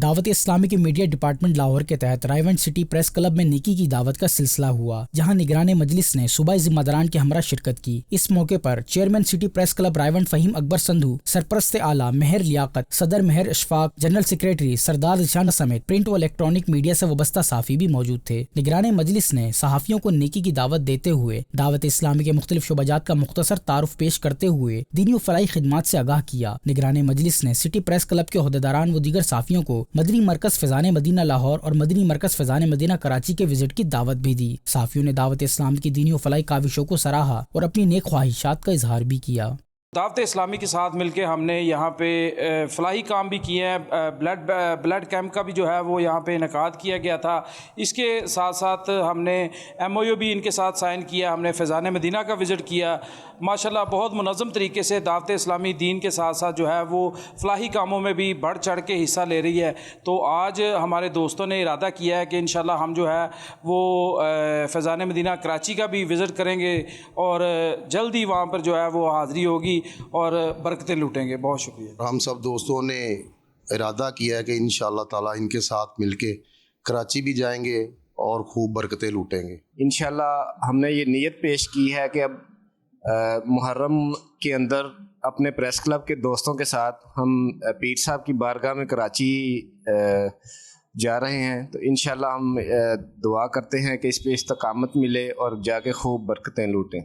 دعوت اسلامی کے میڈیا ڈپارٹمنٹ لاہور کے تحت رائیونٹ سٹی پریس کلب میں نیکی کی دعوت کا سلسلہ ہوا، جہاں نگران مجلس نے صوبائی ذمہ داران کے ہمراہ شرکت کی۔ اس موقع پر chairman city press club Raiwind Fahim Akbar Sandhu, سرپرست اعلیٰ مہر لیاقت، صدر مہر اشفاق، جنرل سیکریٹری سردار ذیشان سمیت پرنٹ و الیکٹرانک میڈیا سے وابستہ صحافی بھی موجود تھے۔ نگران مجلس نے صحافیوں کو نیکی کی دعوت دیتے ہوئے دعوت اسلامی کے مختلف شعبات کا مختصر تعارف پیش کرتے ہوئے دینی و فلاحی خدمات سے آگاہ کیا۔ نگران مجلس نے سٹی پریس کلب کے عہدیداران و دیگر صحافیوں کو مدنی مرکز فیضان مدینہ لاہور اور مدنی مرکز فیضان مدینہ کراچی کے وزٹ کی دعوت بھی دی۔ صحافیوں نے دعوت اسلام کی دینی و فلاحی کاوشوں کو سراہا اور اپنی نیک خواہشات کا اظہار بھی کیا۔ دعوت اسلامی کے ساتھ مل کے ہم نے یہاں پہ فلاحی کام بھی کیے ہیں، بلڈ کیمپ کا بھی جو ہے وہ یہاں پہ انعقاد کیا گیا تھا۔ اس کے ساتھ ساتھ ہم نے MOU بھی ان کے ساتھ سائن کیا، ہم نے فیضان مدینہ کا وزٹ کیا۔ ماشاءاللہ بہت منظم طریقے سے دعوت اسلامی دین کے ساتھ ساتھ جو ہے وہ فلاحی کاموں میں بھی بڑھ چڑھ کے حصہ لے رہی ہے۔ تو آج ہمارے دوستوں نے ارادہ کیا ہے کہ انشاءاللہ ہم جو ہے وہ فیضان مدینہ کراچی کا بھی وزٹ کریں گے اور جلد ہی وہاں پر جو ہے وہ حاضری ہوگی اور برکتیں لوٹیں گے۔ بہت شکریہ۔ ہم سب دوستوں نے ارادہ کیا ہے کہ انشاءاللہ تعالی ان کے ساتھ مل کے کراچی بھی جائیں گے اور خوب برکتیں لوٹیں گے۔ انشاءاللہ ہم نے یہ نیت پیش کی ہے کہ اب محرم کے اندر اپنے پریس کلب کے دوستوں کے ساتھ ہم پیر صاحب کی بارگاہ میں کراچی جا رہے ہیں، تو انشاءاللہ ہم دعا کرتے ہیں کہ اس پہ استقامت ملے اور جا کے خوب برکتیں لوٹیں۔